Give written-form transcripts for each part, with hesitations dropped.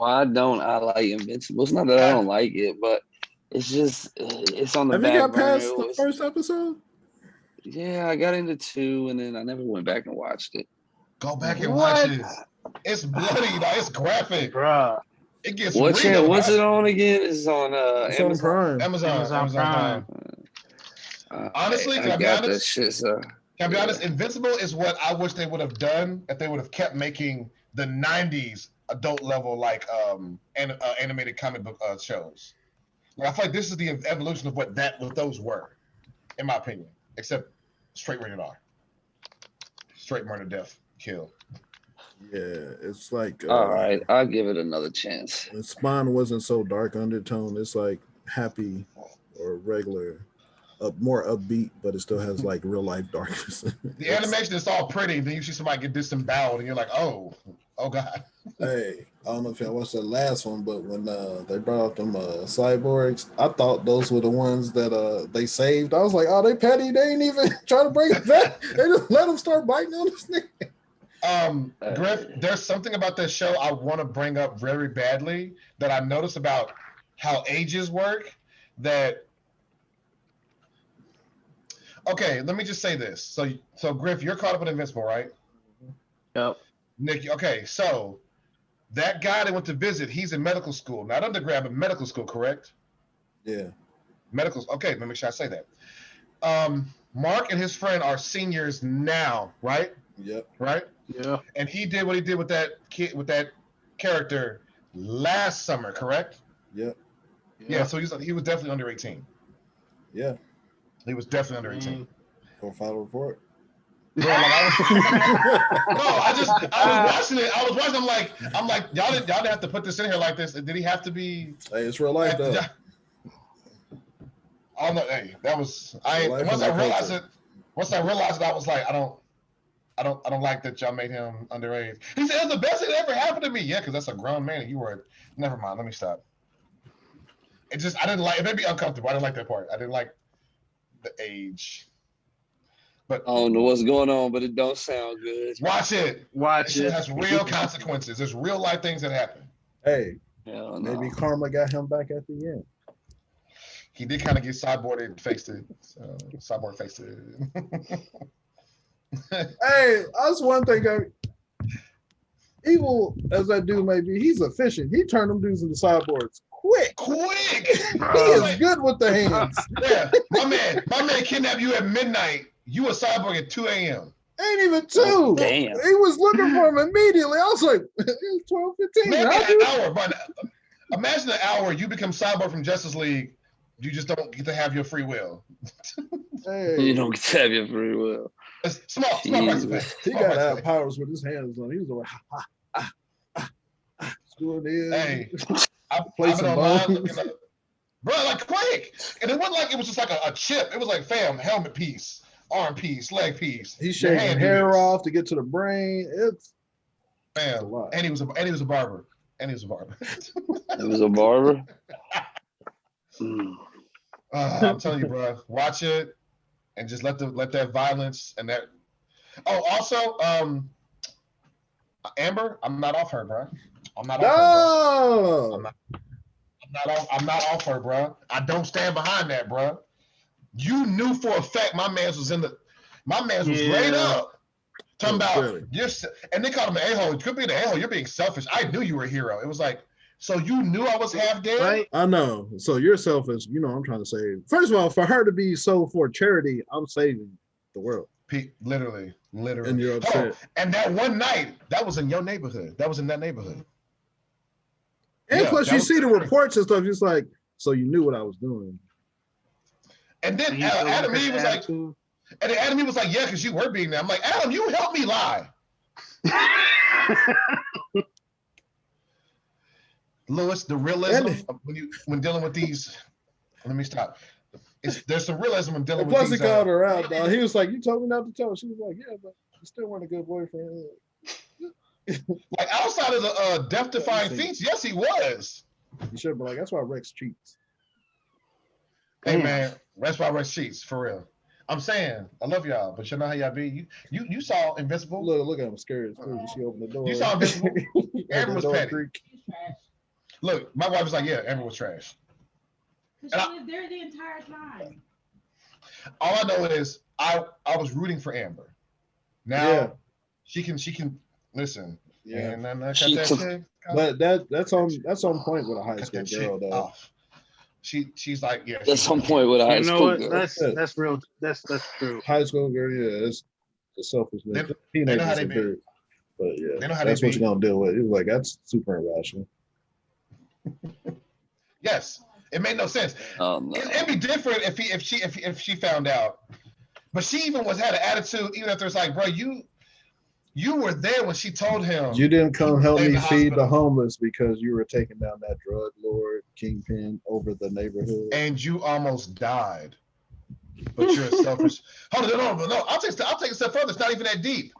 Why don't I like Invincible? It's not that I don't like it, but it's just it's on the Have you back got burner. past the first episode? Yeah, I got into 2, and then I never went back and watched it. Go back and watch it. It's bloody, like, it's graphic. Bruh. It gets What's real. What's it on again? It's on Amazon Prime. Amazon Prime. Honestly, can I be honest? That shit, so. Can I be honest? Invincible is what I wish they would have done if they would have kept making the 90s adult level like animated comic book shows. Like, I feel like this is the evolution of what those were, in my opinion. Except straight rated R. Straight murder, death, kill. Yeah, it's like all right, I'll give it another chance. Spawn wasn't so dark undertone. It's like happy or regular, more upbeat, but it still has like real life darkness. The animation is all pretty, then you see somebody get disemboweled, and you're like, oh god. Hey, I don't know if y'all watched the last one, but when they brought out them cyborgs, I thought those were the ones that they saved. I was like, oh, they petty. They ain't even try to bring it back. They just let them start biting on this nigga. Griff, there's something about this show I want to bring up very badly that I noticed about how ages work. Okay, let me just say this. So Griff, you're caught up with Invincible, right? Yep. Nick, okay, so that guy that went to visit, he's in medical school, not undergrad, but medical school, correct? Yeah. Medical. Okay, let me make sure I say that. Mark and his friend are seniors now, right? Yep. Right? Yeah. And he did what he did with that kid, with that character last summer, correct? Yep. Yeah. So he was definitely under 18. Yeah. He was definitely under 18. Go file a report. Bro, like I was watching it. I was watching. I'm like, y'all didn't have to put this in here like this. Did he have to be? Hey, it's real life though. Oh no, hey, that was once I realized it, I was like, I don't like that y'all made him underage. He said, it's the best thing that ever happened to me. Yeah, because that's a grown man and you were, never mind, let me stop. I didn't like, it made me uncomfortable. I didn't like that part. I didn't like the age. But I don't know what's going on, but it don't sound good. Watch it. Watch it. It has real consequences. There's real life things that happen. Hey, maybe karma got him back at the end. He did kind of get cyborg faced it. Hey, that's one thing. Evil as that dude may be, he's efficient. He turned them dudes into cyborgs quick. He is good with the hands. Yeah, my man kidnapped you at midnight. You a cyborg at 2 a.m. Ain't even 2. Damn. He was looking for him immediately. I was like, it's 12:15. Maybe an hour, but imagine an hour you become cyborg from Justice League. You just don't get to have your free will. Hey. You don't get to have your free will. Small price to pay. He got to have powers with his hands on. He was like, screwing in. Hey, I've Place been online looking up. Bro, like quick. And it wasn't like it was just like a chip. It was like, fam, helmet piece, arm piece, leg piece. He's shaving hair off to get to the brain. It's a lot. And he was a barber. It was a barber. I'm telling you, bro, watch it and just let that violence and that. Oh, also, Amber, I'm not off her, bro. I'm not off her, bro. I don't stand behind that, bro. You knew for a fact my man's was laid up. Talking about and they called him an a-hole. You could be an a-hole. You're being selfish. I knew you were a hero. It was like, so you knew I was half dead? Right. I know. So you're selfish. You know, I'm trying to save. First of all, for her to be sold for charity, I'm saving the world. Literally. And you're upset. And that one night, that was in your neighborhood. That was in that neighborhood. And plus, you see the reports and stuff. Just like, so you knew what I was doing. And then Adam E was like, yeah, because you were being there. I'm like, Adam, you helped me lie. Lewis, the realism when dealing with these. Let me stop. There's some realism when dealing with these. Plus, he called her out, dog. He was like, "You told me not to tell." She was like, "Yeah, but you still weren't a good boyfriend." Like outside of the death-defying feats, yes, he was. You should be like, "That's why Rex cheats." Hey man, that's why Rex cheats for real. I'm saying, I love y'all, but you know how y'all be. You saw Invincible. Look at him scared. She opened the door. You saw Invincible. Aaron was petty. Look, my wife was like, "Yeah, Amber was trash." Because she was there the entire time. All I know is I was rooting for Amber. Now she can listen. Yeah, and then cut that chick. But that's on point with a high school girl though. Off. She's like, yeah. That's on point with a high school girl. That's real. That's true. High school girl, yeah, it's the selfishness. They know how they Teenagers be. are dirt. But yeah, they know how that's they what you're gonna deal with. It was like that's super irrational. Yes, it made no sense. No. It'd be different if she found out. But she even had an attitude, even if there's like, bro, you were there when she told him. You didn't come help me feed the homeless because you were taking down that drug lord kingpin over the neighborhood. And you almost died. But you're selfish. Hold on, no. I'll take a step further. It's not even that deep.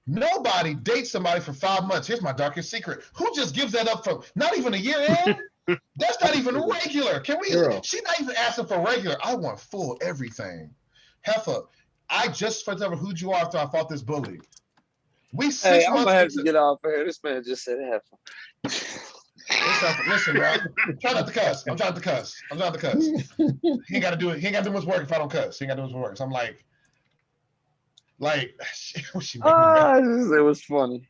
Nobody dates somebody for 5 months. Here's my darkest secret. Who just gives that up for not even a year in? That's not even regular. Can we? Girl. She's not even asking for regular. I want full everything. Heifer, I just for example, who'd you are after I fought this bully. Hey, I'm gonna have to get off here. This man just said Heifer. Listen, bro. Try not to cuss. I'm trying to cuss. He ain't gotta do it. He ain't gotta do much work if I don't cuss. He ain't gotta do much work. So I'm like, she made me mad. It was funny.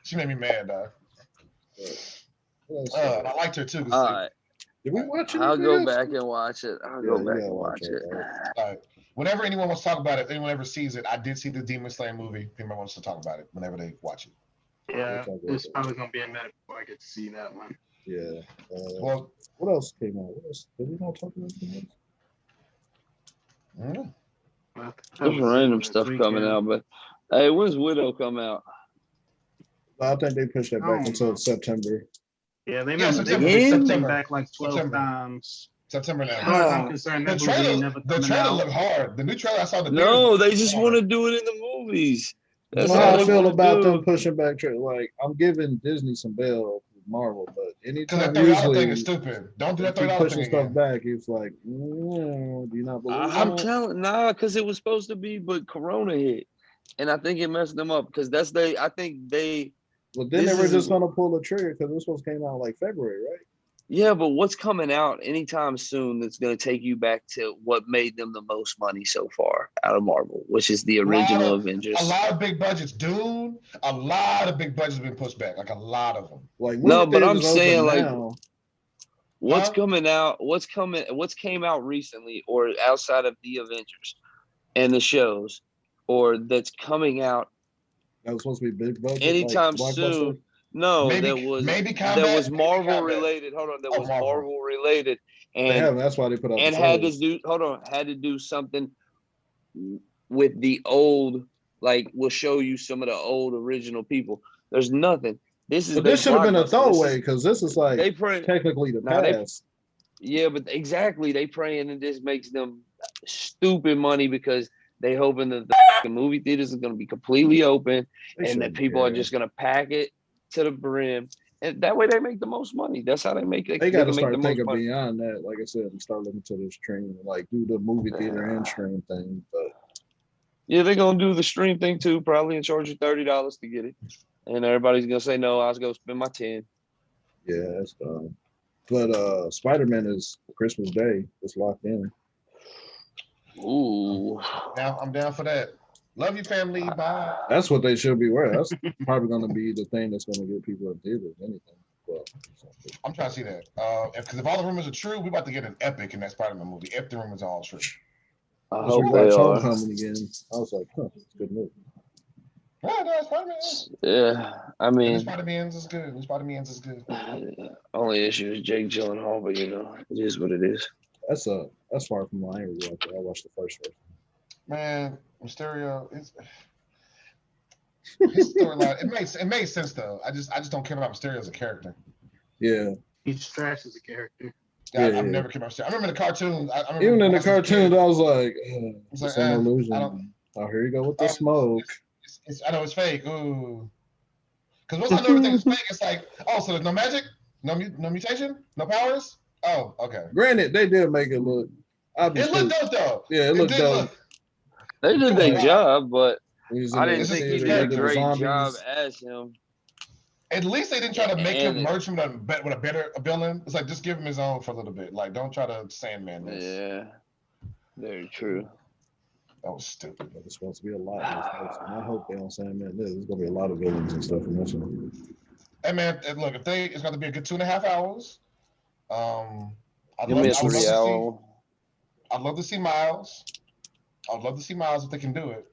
She made me mad, dog. I liked her too. All right. Did we watch it? I'll go back and watch it. I'll go back and watch it. All right. Whenever anyone wants to talk about it, anyone ever sees it, I did see the Demon Slayer movie. If anyone wants to talk about it, whenever they watch it. Yeah, it's probably gonna be a minute before I get to see that one. Yeah. Well, what else came out? What else? Did we not talk about anything else? There's random stuff coming out, but hey, when's Widow come out? I think they pushed that back until September. Yeah, they September back like 12 times. September now. As far as I'm concerned, the trailer looked hard. The new trailer I saw. No, they just want to do it in the movies. That's how I feel about them pushing back. Like I'm giving Disney some bail with Marvel, but anytime that $30 thing is stupid. Don't do that $30 pushing thing stuff again. back. It's like, do you not believe? I'm telling, because it was supposed to be, but Corona hit, and I think it messed them up because I think they. Well, then they were just gonna pull the trigger because this one came out like February, right? Yeah, but what's coming out anytime soon that's going to take you back to what made them the most money so far out of Marvel, which is the original Avengers. A lot of big budgets, Dune. A lot of big budgets have been pushed back, like a lot of them. Like no, but I'm saying like, what's came out recently or outside of the Avengers and the shows, or that's coming out. That was supposed to be big budget. Anytime soon. No, that was Marvel related. Hold on, that was Marvel related, and that's why they put out. And had to do something with the old. Like we'll show you some of the old original people. There's nothing. This should have been a throwaway because this is like technically the past. But exactly, they praying and this makes them stupid money because they hoping that the movie theaters are going to be completely open and that people are just going to pack it to the brim, and that way they make the most money. That's how they make it. They got to start thinking beyond that. Like I said, and start looking to the stream, like do the movie theater and stream thing. But yeah, they're gonna do the stream thing too, probably, and charge you $30 to get it. And everybody's gonna say no. I was gonna spend my $10. Yeah, that's dumb. But Spider-Man is Christmas Day. It's locked in. Ooh, now I'm down for that. Love you, family. Bye. That's what they should be wearing. That's probably going to be the thing that's going to get people at theaters. Anything. Well, I'm trying to see that. Because if all the rumors are true, we're about to get an epic in that Spider-Man movie. If the rumors are all true. I hope they are. Homecoming again. I was like, it's a good movie. Yeah, no, Spider-Man. Yeah, I mean, Spider-Man's is good. Spider-Man's is good. Only issue is Jake Gyllenhaal, but it is what it is. That's far from my area. I watched the first one. Man, Mysterio, his storyline. It makes sense though. I just don't care about Mysterio as a character. Yeah, he's trash as a character. I've never cared about Mysterio. I remember in the cartoons. Even in the cartoons, I was like, it's an illusion. Oh, here you go with the smoke. I know it's fake. Ooh, because once I know everything is fake, it's like, so there's no magic, no mutation, no powers. Oh, okay. Granted, they did make it look. It looked dope though. Yeah, it looked dope. They did their job, but I didn't think he did a great zombies. job as him. At least they didn't try to make him merge him with a better villain. It's like just give him his own for a little bit. Like don't try to Sandman this. Yeah, very true. That was stupid. But it's supposed to be a lot. And I hope they don't Sandman this. There's gonna be a lot of villains and stuff in this one. Hey man, look, it's going to be a good 2.5 hours. I'd Give me a 3 hour. I'd love to see Miles. I'd love to see Miles if they can do it.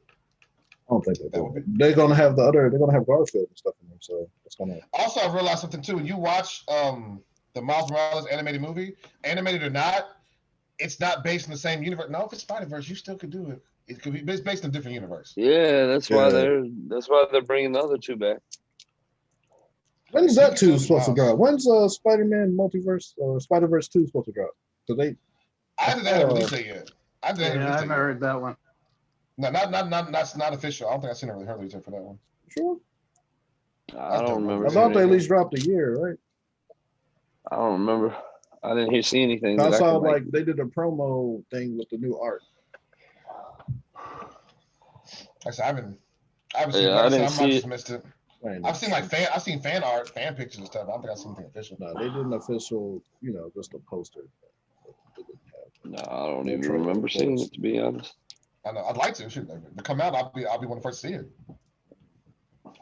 I don't think they're gonna have they're gonna have Garfield and stuff in there, so it's gonna. Also, I realized something too. When you watch the Miles Morales animated movie, animated or not, it's not based in the same universe. No, if it's Spider-Verse, you still could do it. It could be based in a different universe. Yeah, that's why they're bringing the other two back. When's that 2 supposed to drop? When's Spider-Man Multiverse or Spider-Verse 2 supposed to drop? I haven't released it yet. I haven't heard that one. No, not official. I don't think I've seen a release for that one. Sure. I don't remember. I thought they at least dropped a year, right? I don't remember. I didn't see anything. I saw they did a promo thing with the new art. I haven't seen it. I just missed it. I've seen fan art, fan pictures and stuff. I don't think I've seen anything official. No, they did an official, just a poster. No, I don't even remember seeing it, to be honest. I know. I'd like to. Shoot, to come out, I'll be one of the first to see it.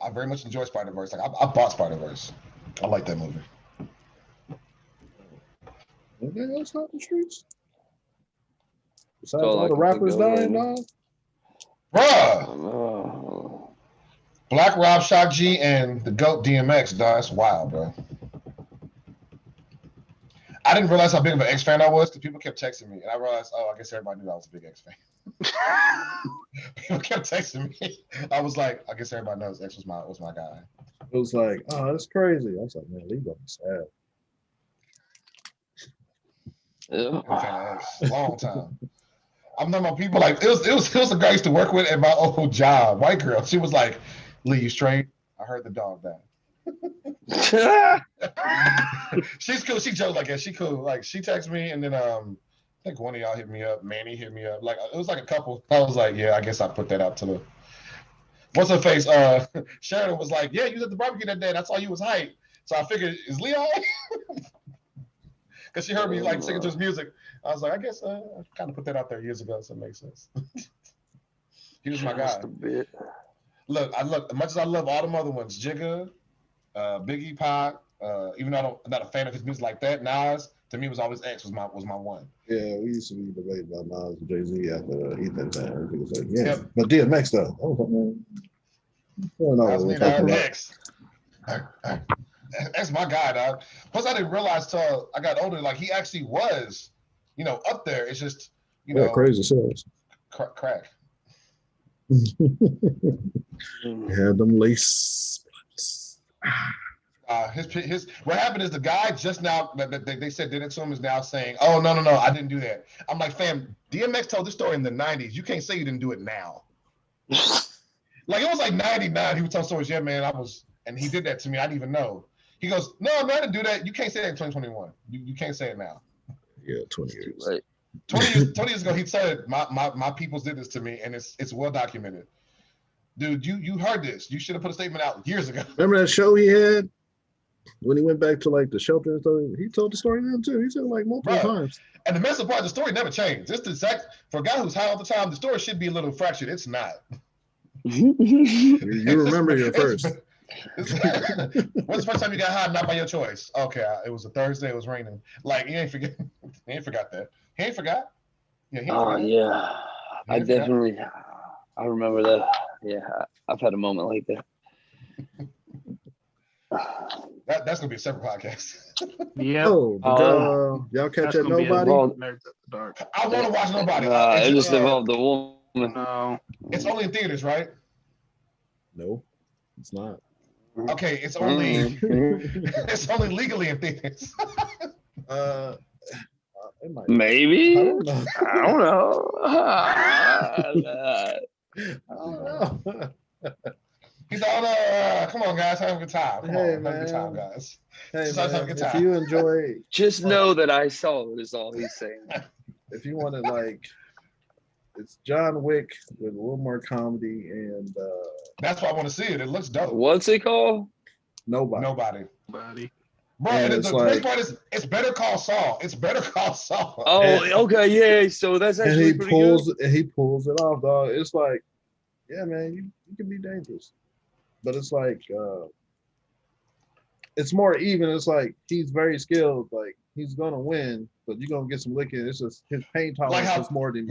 I very much enjoy Spider-Verse. Like I bought Spider-Verse. I like that movie. Anything else out in the streets? Besides all the rappers dying, dog? Bruh! Black Rob, Shock G, and the GOAT DMX, dog. That's wild, bro. I didn't realize how big of an X fan I was because people kept texting me. And I realized, I guess everybody knew I was a big X fan. People kept texting me. I was like, I guess everybody knows X was my guy. It was like, oh, that's crazy. I was like, man, Lee gonna be sad. Yeah. I'm a fan of X. Long time. I'm talking about people like it was a girl I used to work with at my old job, white girl. She was like, Lee, you straight? I heard the dog die. She's cool. She joked like that. She cool. Like she texted me and then I think one of y'all hit me up. Manny hit me up. Like it was like a couple. I was like, yeah, I guess I put that out to the. What's her face? Sheridan was like, yeah, you was at the barbecue that day. That's why you was hyped. So I figured, is Leo? Because she heard me like singing to his music. I was like, I guess I kind of put that out there years ago, so it makes sense. He was my guy. Look, as much as I love all them other ones, Jigga, Biggie, Pac, even though I'm not a fan of his music like that, Nas, to me was always X was my one. Yeah, we used to be debating about Nas and Jay-Z after Ethan time. Was like, yeah, yep. But DMX though. X. That's my guy, dog. Plus, I didn't realize till I got older, like he actually was, up there. It's just, crazy sales. Crack. Had them lace splits. His what happened is the guy just now that they said did it to him is now saying, oh no, I didn't do that. I'm like, fam, DMX told this story in the 90s. You can't say you didn't do it now. Like it was like 99. He would tell stories, yeah, man, and he did that to me. I didn't even know. He goes, no, man, I didn't do that. You can't say that in 2021. You can't say it now. Yeah, 20 years. Right. 20 years ago, he said, my peoples did this to me, and it's well documented. Dude, you heard this. You should have put a statement out years ago. Remember that show he had when he went back to like the shelter and stuff? He told the story then too. He said it like multiple times. And the message part, the story never changed. It's the exact for a guy who's high all the time. The story should be a little fractured. It's not. You remember your first. When's the first time you got high? Not by your choice. Okay, it was a Thursday. It was raining. Like he ain't forgot that. He ain't forgot. Yeah. Yeah. I definitely. I remember that. Yeah, I've had a moment like that. That's gonna be a separate podcast. Yeah. Y'all catch that Nobody? Nerds at the Dark. I want to watch Nobody. It just involved the woman. No. It's only in theaters, right? No, it's not. Okay, it's only legally in theaters. Maybe. I don't know. I don't know. He's all come on, guys, have a good time. Come on, have a good time, guys. Hey, man, have a good time. If you enjoy, just know that I saw it. Is all he's saying. If you want to it's John Wick with a little more comedy and. That's why I want to see it. It looks dope. What's it called? Nobody. Bro, and the crazy part is it's Better Call Saul. It's Better Call Saul. Oh, okay, yeah. So that's actually and pretty good. He pulls it off, dog. It's like, yeah, man, you can be dangerous, but it's like, it's more even. It's like he's very skilled. Like he's gonna win, but you're gonna get some licking. It's just his pain tolerance is more than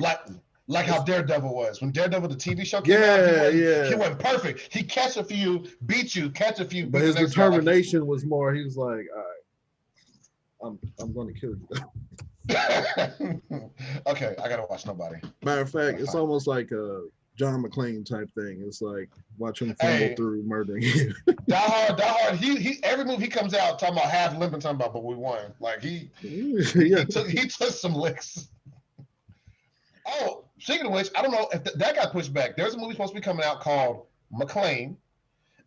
like how Daredevil was. When Daredevil, the TV show came out, he wasn't perfect. He catch a few, beat you, catch a few. But his determination was more. He was like, all right, I'm going to kill you. Okay, I gotta watch Nobody. Matter of fact, it's almost like a John McClane type thing. It's like watch him fumble through murdering you. Die Hard. He every move he comes out talking about half limping, talking about, but we won. Like he took some licks. Oh, speaking of which, I don't know if that got pushed back. There's a movie supposed to be coming out called McClane,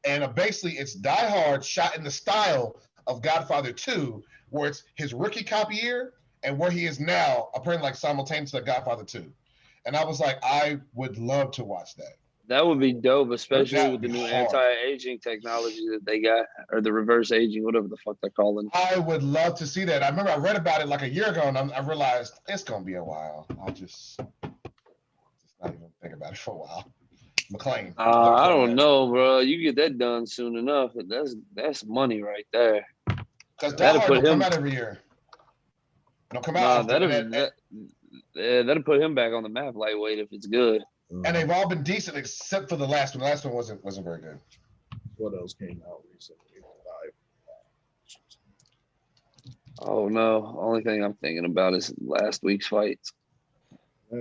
and basically it's Die Hard shot in the style of Godfather 2, where it's his rookie cop year and where he is now, apparently like simultaneous to Godfather 2. And I was like, I would love to watch that. That would be dope, especially with the new anti-aging technology that they got, or the reverse aging, whatever the fuck they're calling. I would love to see that. I remember I read about it like a year ago, and I realized it's gonna be a while. I'll just not even think about it for a while. McClane. I don't know, bro. You get that done soon enough. That's money right there. Because Die Hard don't come out every year. Don't come out. That'll put him back on the map lightweight if it's good. And they've all been decent except for the last one. The last one wasn't very good. What else came out recently? Oh no! Only thing I'm thinking about is last week's fights. I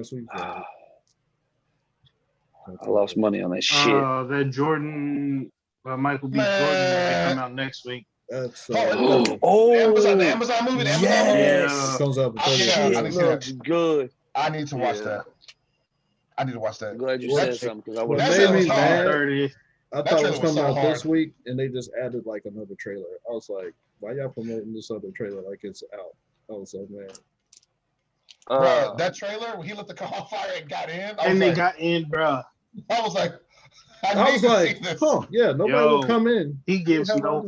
lost money on that shit. That Jordan, Michael B. Jordan, will come out next week. That's the Amazon movie. Yes. Comes up. Good. I need to watch that. I need to watch that. I'm glad you said something because I would have said me mad. I thought it was coming out this week, and they just added like another trailer. I was like, why y'all promoting this other trailer like it's out? I was so mad. Bro, that trailer when he lit the car on fire and got in. They got in, bro. I was like, yeah, nobody will come in. He gives no.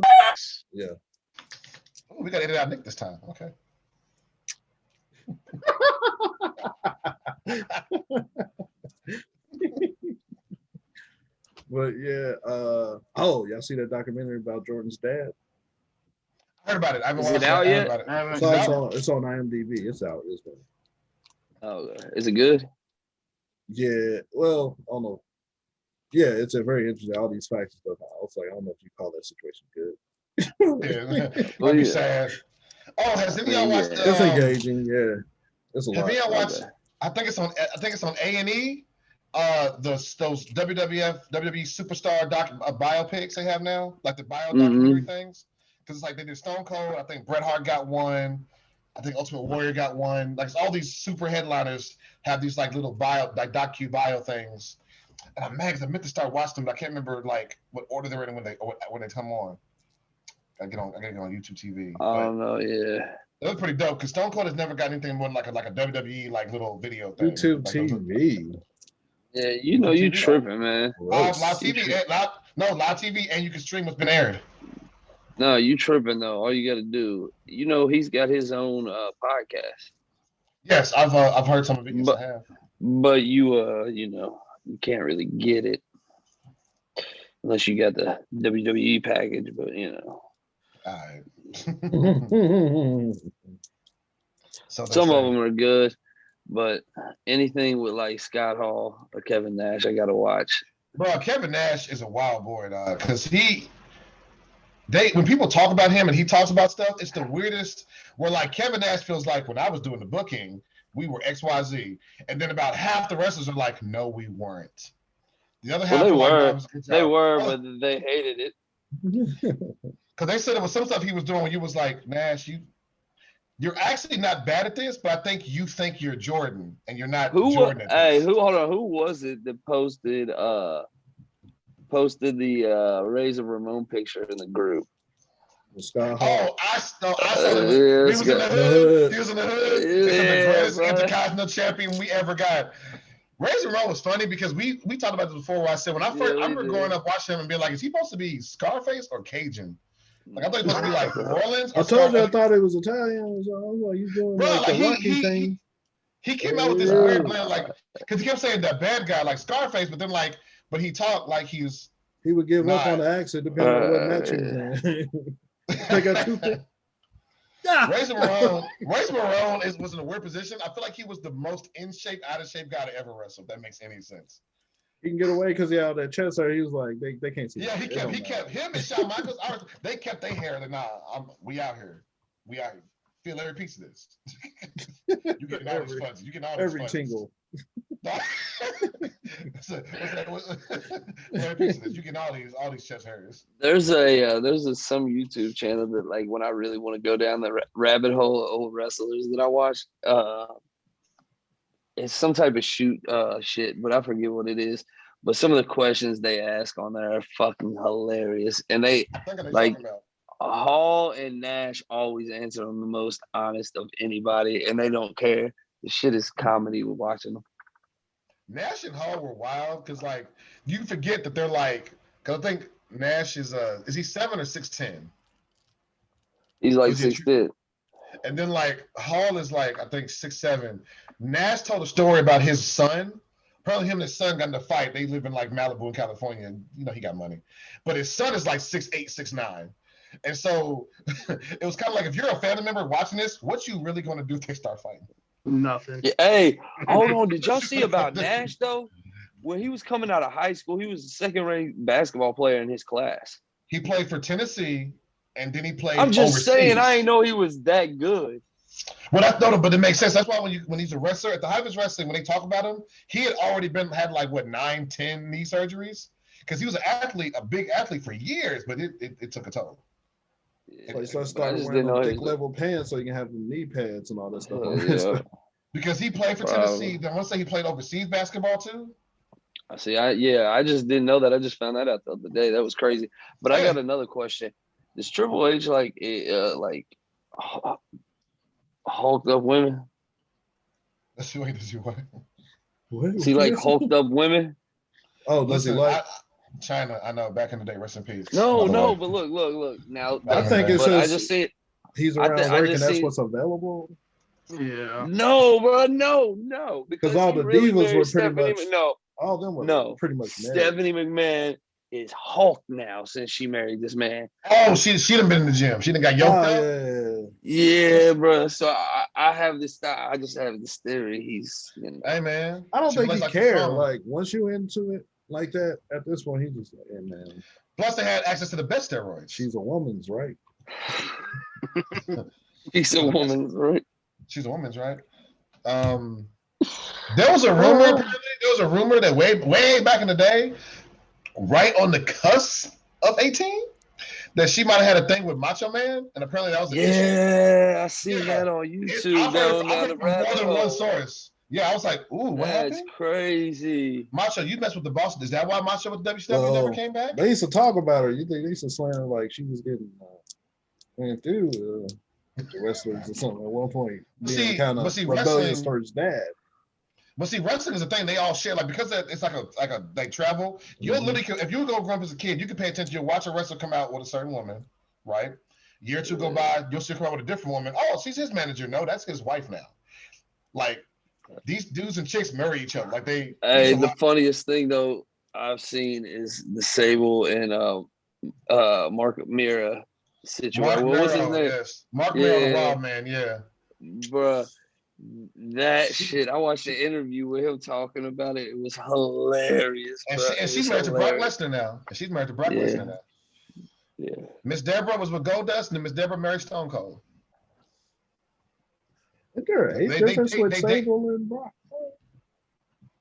Yeah. Oh, we got to edit out Nick this time. Okay. But yeah, y'all see that documentary about Jordan's dad? I heard about it. I haven't watched it out yet? It's on IMDb. It's out. It's been. Oh, is it good? Yeah. Well, I don't know. Yeah, it's a very interesting. All these facts and stuff. I was like, I don't know if you call that situation good. Yeah, might be sad. Oh, has any of y'all watched? It's engaging. Yeah, it's a lot. Have y'all watched? I think it's on A&E. Those WWE superstar biopics they have now, like the documentary things. Because it's like they did Stone Cold. I think Bret Hart got one. I think Ultimate Warrior got one. Like all these super headliners have these like little docu bio things. And I'm mad because I meant to start watching them, but I can't remember like what order they're in when they come on. I gotta get on YouTube TV. Oh no, yeah. It was pretty dope because Stone Cold has never got anything more than like a WWE like little video thing. YouTube like TV. Yeah, you know you tripping, man. Live TV, and you can stream what's been aired. No, you tripping though. All you got to do, he's got his own podcast. Yes, I've heard some of it. Yes, I have. But you can't really get it unless you got the WWE package. But All right. Some of them are good, but anything with like Scott Hall or Kevin Nash, I gotta watch. Bro, Kevin Nash is a wild boy, dog. Because when people talk about him and he talks about stuff, it's the weirdest. Where like Kevin Nash feels like when I was doing the booking, we were XYZ, and then about half the wrestlers are like, no, we weren't. The other half, they were, but they hated it. Because they said it was some stuff he was doing when you was like, Nash, you're actually not bad at this, but I think you think you're Jordan, and you're not Jordan at this. Hold on. Who was it that posted the Razor Ramon picture in the group? I saw it. He was in the hood. He was in the hood. The greatest Intercontinental champion we ever got. Razor Ramon was funny because we talked about this before where I said when I remember growing up watching him and being like, is he supposed to be Scarface or Cajun? Like I thought he was supposed to be like New Orleans. I told you I thought it was Italian. So I was like, he's doing bro, like the Rocky thing. He came out with this weird blend, like, because he kept saying that bad guy, like Scarface, but then like, but he talked like he would give up on the accent depending on what match he was in. They got two things. Razor Ramon was in a weird position. I feel like he was the most in shape, out of shape guy to ever wrestle. If that makes any sense. He can get away because he had that chest hair. He was like, they can't see. Yeah, he kept him and Shawn Michaels. They kept their hair. We out here. Feel every piece of this. You getting all these funds. You getting all these every funds. tingle. Every piece of this. You getting all these chest hairs. There's some YouTube channel that, like, when I really want to go down the rabbit hole of old wrestlers that I watch, it's some type of shit, but I forget what it is. But some of the questions they ask on there are fucking hilarious, and they like. Hall and Nash always answer them the most honest of anybody, and they don't care. The shit is comedy. We're watching them. Nash and Hall were wild because, like, you forget that they're like, because I think Nash is he 7 or 6'10"? He's like 6'10". And then like Hall is like, I think 6'7". Nash told a story about his son. Apparently him and his son got in a fight. They live in like Malibu in California, and he got money. But his son is like 6'8", 6'9". And so it was kind of like, if you're a family member watching this, what you really going to do if they start fighting? Nothing. Yeah, hey, hold on. Did y'all see about Nash, though? When he was coming out of high school, he was a second-ranked basketball player in his class. He played for Tennessee, and then he played I'm just overseas. saying, I didn't know he was that good. Well, that's no, but it makes sense. That's why when he's a wrestler, at the Heifers wrestling, when they talk about him, he had already had like, 9, 10 knee surgeries? Because he was an athlete, a big athlete for years, but it took a toll. So I started wearing thick level pants so you can have the knee pads and all that stuff. Yeah. Because he played for Tennessee. Then once he played overseas basketball too. I see. I just didn't know that. I just found that out the other day. That was crazy. But I got another question. Does Triple H like hulked up women? Does he what? Does he like hulked up women? Oh, does he like? China, I know. Back in the day, rest in peace. No, but look. Now I think it's just. I just see it. He's around working. That's what's available. Yeah. No, bro. No. Because all the divas were pretty much. No. All of them were pretty much married. Stephanie McMahon is Hulk now since she married this man. Oh, she done been in the gym. She done got yoked up. Yeah, bro. So I have this. I just have this theory. He's. Hey, man. I don't think he cared. Like once you into it. Like that, at this point, he just like, hey, man. Plus, they had access to the best steroids. She's a woman's right. She's a woman's right. She's a woman's right. There was a rumor that way back in the day, right on the cusp of 18, that she might have had a thing with Macho Man, and apparently that was an issue. Yeah, I seen that on YouTube. I've heard from more than one source. Yeah, I was like, ooh, what happened? That's crazy. Macho, you messed with the boss. Is that why Macho with WCW never came back? They used to talk about her. You think they used to slander like she was getting through the wrestlers or something at one point. Being kind of rebellious towards dad. But see, wrestling is a thing they all share. Like, because it's like a they travel. You'll literally, if you go growing up as a kid, you can pay attention. You'll watch a wrestler come out with a certain woman, right? Year or two go by, you'll see her come out with a different woman. Oh, she's his manager. No, that's his wife now. Like, these dudes and chicks marry each other. Like they. Hey, the funniest thing though I've seen is the Sable and Mark Mira situation. What was his name? Yes. Mark Mira, the Wild Man. Yeah. Bruh, that shit. I watched the interview with him talking about it. It was hilarious. And she's married to Brock Lesnar now. Yeah. Miss Deborah was with Goldust, and Miss Deborah married Stone Cold. Is there an age difference with Sable and Brock?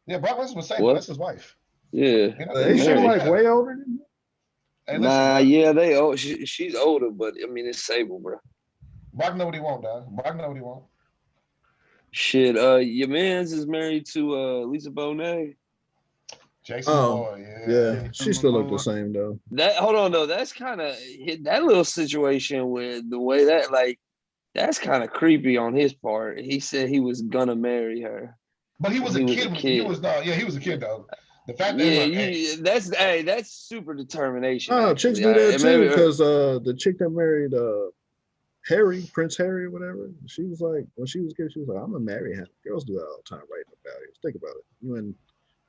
Yeah, Brock Lesnar was Sable. That's his wife. Yeah. Ain't she like way older than him? Hey, nah, yeah, they old. She's older, but I mean, it's Sable, bro. Brock know what he want, dog. Brock know what he want. Shit, your man's is married to Lisa Bonet. Jason Boy, yeah. She still look the same though. Hold on though, that's kind of that little situation with the way that that's kind of creepy on his part. He said he was gonna marry her, but he was a kid. He was a kid though. The fact that that's super determination. Oh, chicks do that too because the chick that married Harry, Prince Harry or whatever, she was like, when she was a kid, she was like, I'm gonna marry him. Girls do that all the time, writing about it. Think about it. You in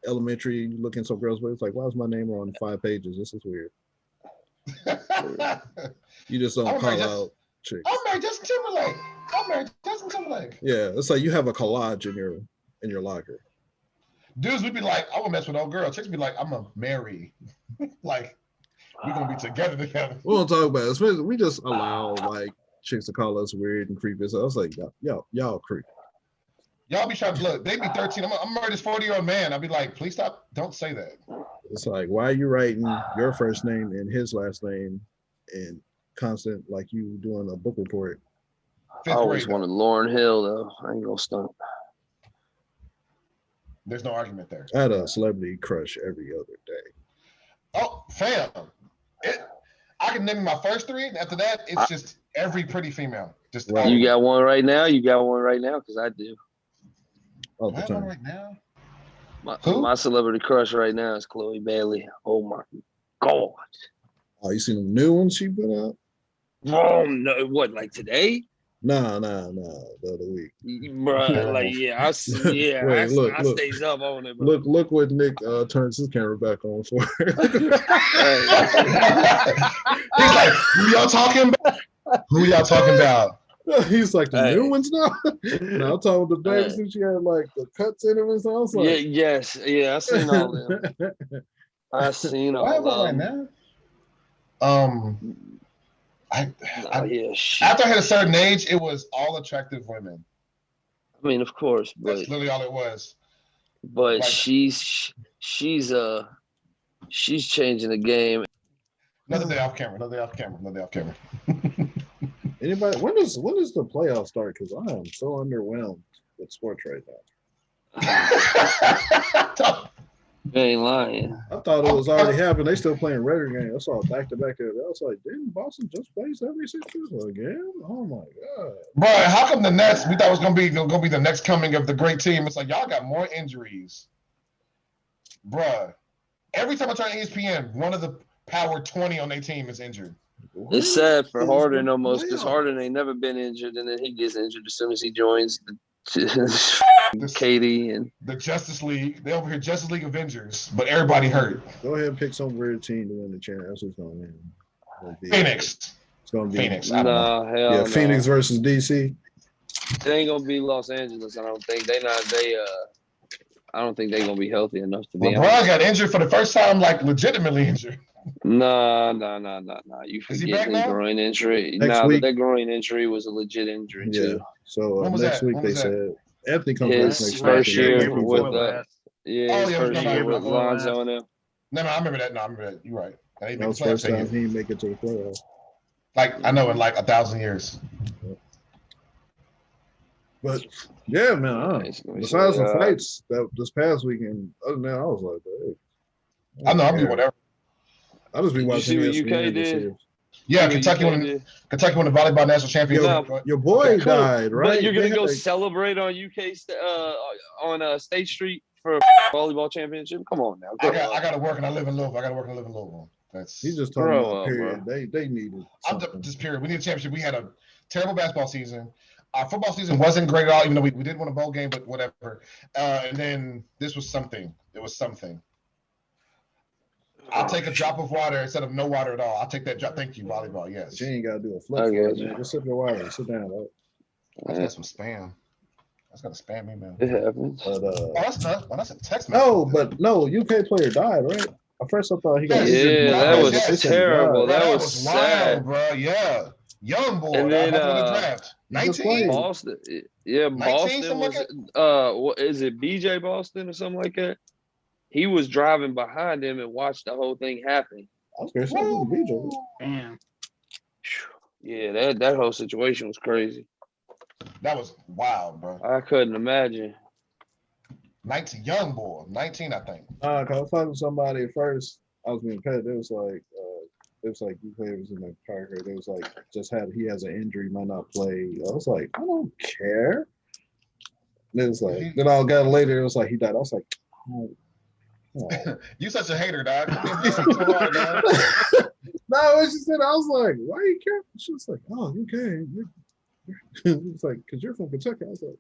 elementary, you look in some girls' but it's like, why is my name on 5 pages? This is weird. You just don't call out chicks. I'm married Justin Timberlake. I'm married Justin Timberlake. Yeah, it's like you have a collage in your locker. Dudes would be like, I would mess with old girl. Chicks be like, I'm gonna marry. Like, we're gonna be together. We won't talk about it. We just allow like chicks to call us weird and creepy. So I was like, y'all creepy. Y'all be trying to look. They be 13. I'm married this 40-year-old man. I'd be like, please stop. Don't say that. It's like, why are you writing your first name and his last name and constant like you doing a book report? I always wanted Lauryn Hill though. I ain't gonna stunt. There's no argument there. I had a celebrity crush every other day. Oh, fam. I can name my first 3. And after that, it's just every pretty female. Just right. You got one right now? You got one right now? Because I do. All the time. One right now? My celebrity crush right now is Chloe Bailey. Oh my God. Oh, you seen the new one she put out? Oh no! What, like today? Nah, the other week. Bruh, like I stays up on it. Bro. Look what Nick turns his camera back on for. He's like, who y'all talking about? He's like, the new ones now? No, I'm talking with the babies and she had like the cuts in them and stuff. I was like, I seen all them. I seen all them. Right now? After I hit a certain age, it was all attractive women. I mean, of course, but that's literally all it was. But like, she's changing the game. Another day off camera. Anybody? When does the playoffs start? Because I am so underwhelmed with sports right now. You ain't lying. I thought it was already happened. They still playing Raider game. I saw back to back. I was like, didn't Boston just play 76ers again? Oh my God, bro! How come the Nets? We thought it was gonna be the next coming of the great team. It's like y'all got more injuries, bro. Every time I turn ESPN, one of the power 20 on their team is injured. It's sad for Harden almost because Harden ain't never been injured, and then he gets injured as soon as he joins Katie and the Justice League. They over here Justice League Avengers, but everybody hurt. Go ahead and pick some weird team to win the championship. That's what's going to win. Phoenix. It's going to be Phoenix. Phoenix versus DC. It ain't gonna be Los Angeles. I don't think I don't think they're gonna be healthy enough to be. LeBron got injured for the first time, like legitimately injured. No. You forget his groin injury. But that groin injury was a legit injury too. So next week they said Anthony comes back next first year week. with first year with Lonzo on him. No, I remember that. You're right. That was the first time he didn't make it to the playoffs. Like I know in like 1,000 years. But yeah, man. Besides the fights that this past weekend, other than that, I was like, hey, I know I'm doing whatever. I'll just be watching. You see what UK did? Yeah, Kentucky won the volleyball national championship. Your boy died, right? But you're gonna go celebrate on UK on State Street for a volleyball championship? Come on now. I got to work and I live in Louisville. He's just talking about period. They needed. Just period. We need a championship. We had a terrible basketball season. Our football season wasn't great at all, even though we did win a bowl game, but whatever. And then this was something. It was something. I'll take a drop of water instead of no water at all. I'll take that drop. Thank you, volleyball. Yes. You ain't got to do a flip. Okay. Just sip your water. Sit down. Right? That's got some spam. That's got to spam me, man. It happens. But, that's a text message. No, UK player died, right? At first I thought he got injured. That was terrible. That was sad, wild, bro. Yeah. Young boy. And then, draft. 19. Boston. Yeah, Boston was is it BJ Boston or something like that? He was driving behind him and watched the whole thing happen. I was going to say BJ. Damn. Yeah, that whole situation was crazy. That was wild, bro. I couldn't imagine. 19, young boy. 19, I think. Cause I was talking to somebody at first. I was being petted. It was like UK was in the car. It was like he has an injury, might not play. I was like, I don't care. And it was like then I got later. It was like he died. I was like, oh. You such a hater, dog. So hard, dog. No, when she said, I was like, why you care? She was like, oh, okay. It's like, because you're from Kentucky. I was like,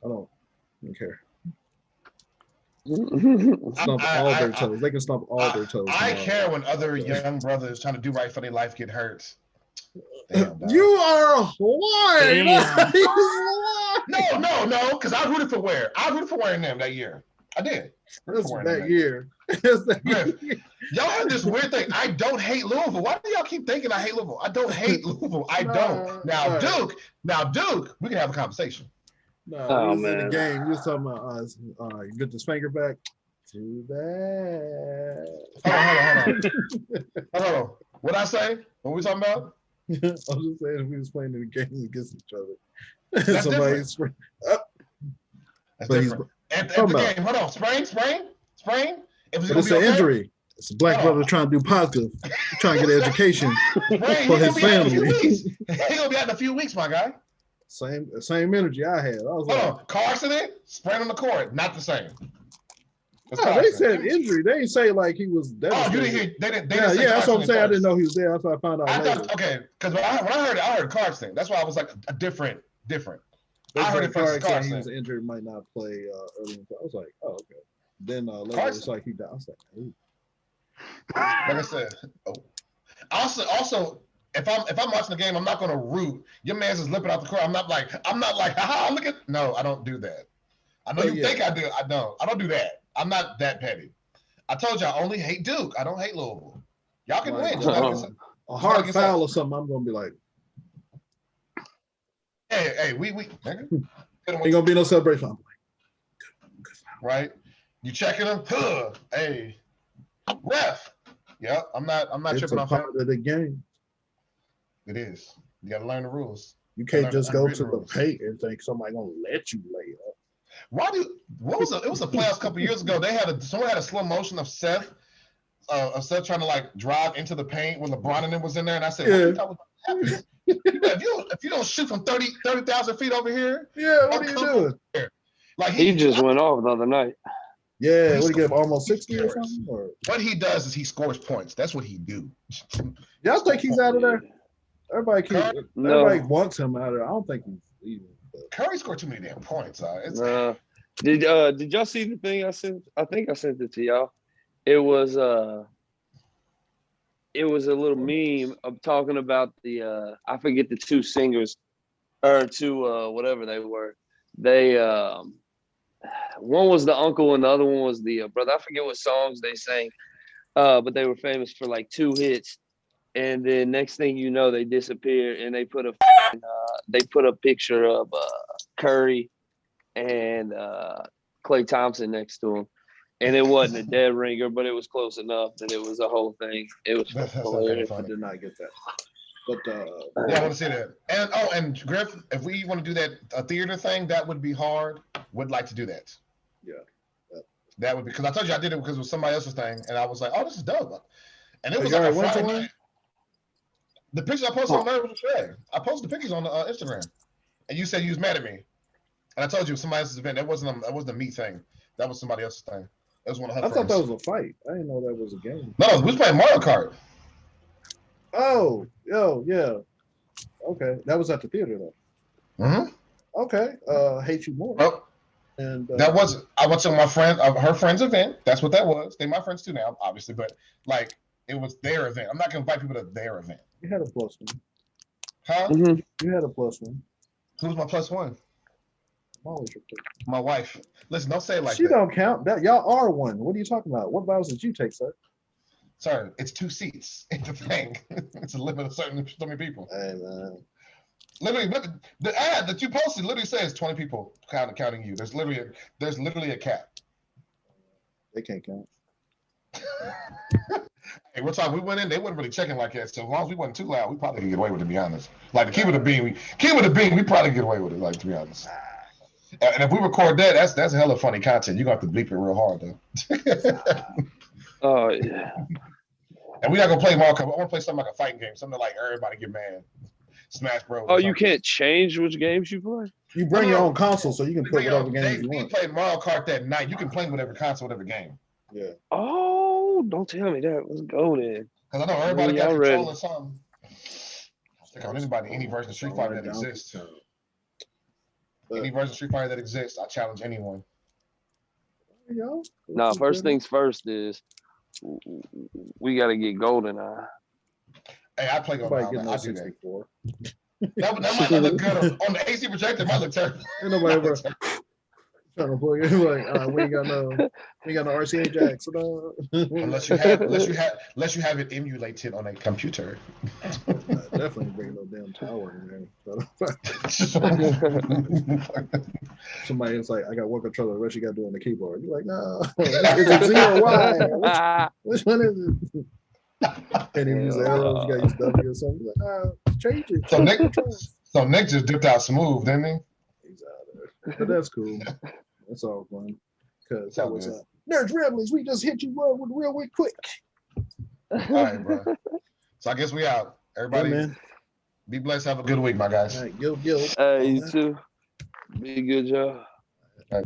I don't care. Stomp all their toes. They can stomp all their toes. I care when other young brothers trying to do right for their life get hurt. Damn, you are a whore. No, because I rooted for Ware. I rooted for wearing them that year. I did. That's that year. Y'all have this weird thing. I don't hate Louisville. Why do y'all keep thinking I hate Louisville? I don't hate Louisville. I don't. Now, Duke, we can have a conversation. No, in the game. You was talking about you get this finger back. Too bad. Hold on. What'd I say? What we talking about? I was just saying we was playing in the game against each other. Somebody's That's different. At the game, hold on. Sprain? It's an injury. It's a black brother trying to do positive, trying to get an education for his family. He's gonna be out in a few weeks, my guy. Same energy I had. I was like, car accident, sprain on the court, not the same. They said injury. They didn't say like he was devastated. Oh, you didn't hear? They didn't yeah, that's what I'm saying. I didn't know he was there. That's what I found out later. Okay, because when I heard car accident. That's why I was like a different. I heard it first. Car he was injured, might not play early. I was like, oh, okay. Then later it's like he died. I was like, ooh. Like I said, also, if I'm watching the game, I'm not gonna root. Your man's just limping out the court. I'm not like, haha, look at. No, I don't do that. I know you think I do. I don't do that. I'm not that petty. I told you I only hate Duke. I don't hate Louisville. Y'all can win. A hard foul or something, I'm gonna be like, hey, we ain't gonna be no celebration. I'm like, right? You checking them? Hey, ref. Yeah, I'm not tripping off part of the game. It is. You got to learn the rules. You can't just go to the paint and think somebody gonna let you lay up. It was a playoffs a couple years ago. Someone had a slow motion of Seth trying to like drive into the paint when LeBron and them was in there, and I said, "What you thought was happening? if you don't shoot from 30,000 feet over here, what are you doing?" Here. Like he just went off the other night. Yeah, what he gave almost 60 or something? Or? What he does is he scores points. That's what he do. Y'all think he's out of there? Everybody wants him out of there. I don't think he's leaving. Curry scored too many damn points. Did y'all see the thing I sent? I think I sent it to y'all. It was a little meme of talking about the I forget the two singers or two whatever they were. They one was the uncle and the other one was the brother. I forget what songs they sang, but they were famous for like 2 hits. And then next thing you know, they disappeared, and they put a picture of Curry and Klay Thompson next to him, and it wasn't a dead ringer, but it was close enough that it was a whole thing. It was hilarious. I did not get that, but I want to see that. And Griff, if we want to do that theater thing, that would be hard. Would like to do that. Yeah, that would be because I told you I did it because it was somebody else's thing, and I was like, oh, this is dope. And it was like a Friday night. The pictures I posted on Nerdz was shred. I posted the pictures on Instagram, and you said you was mad at me, and I told you somebody else's event. That wasn't a me thing. That was somebody else's thing. That was one of her friends. Thought that was a fight. I didn't know that was a game. No, we was playing Mario Kart. Oh, yeah. Okay, that was at the theater though. Mm-hmm. Okay, hate you more. Oh, and I went to my friend, her friend's event. That's what that was. They my friends too now, obviously, but like it was their event. I'm not gonna invite people to their event. You had a plus one. Huh? Mm-hmm. You had a plus one. Who's my plus one? Always your plus. My wife. Listen, don't say it like she that. She don't count. That y'all are one. What are you talking about? What vows did you take, sir? Sir, it's 2 seats. It's a thing. It's a limit of so many people. Hey man. Literally, the ad that you posted literally says 20 people counting you. There's literally a cap. They can't count. Hey, we're talking. We went in. They weren't really checking like that. So as long as we wasn't too loud, we probably could get away with it. To be honest, like the key with the beam, we probably get away with it. Like to be honest. And if we record that, that's a hell of funny content. You're gonna have to bleep it real hard though. Oh yeah. And we're not gonna play Mario Kart. I want to play something like a fighting game, something like everybody get mad. Smash Bros. Oh, you can't change which games you play? You bring your own console, so you can put whatever games you want. We played Mario Kart that night. You can play whatever console, whatever game. Yeah. Oh, don't tell me that. Let's go then. Because I know everybody When got y'all control ready. or something. Think on anybody, any version of Street Fighter that exists. Any version of Street Fighter that exists, I challenge anyone. Nah, first things first is we got to get GoldenEye. Hey, I play Nobody GoldenEye. getting no I do that. 64. That might not look good on the AC projector. It might look terrible. Ain't nobody ever trying to play it. Like, we ain't got no RCA jacks. So unless you have it emulated on a computer. Definitely bring no damn tower in there. Somebody is like, I got one controller. What you got to do on the keyboard? You're like, no, is it Z or Y? Which one is it? Can't even use the arrows. You got to use W or something. You're like, change it. So Nick just dipped out smooth, didn't he? He's out there. But that's cool. That's all fun. Because that was good. Nerdz Ramblings. We just hit you with real quick. All right, bro. So I guess we out. Everybody, Yeah, be blessed. Have a good week, my guys. All right, yo. Hey, you too. Be good, y'all. All right.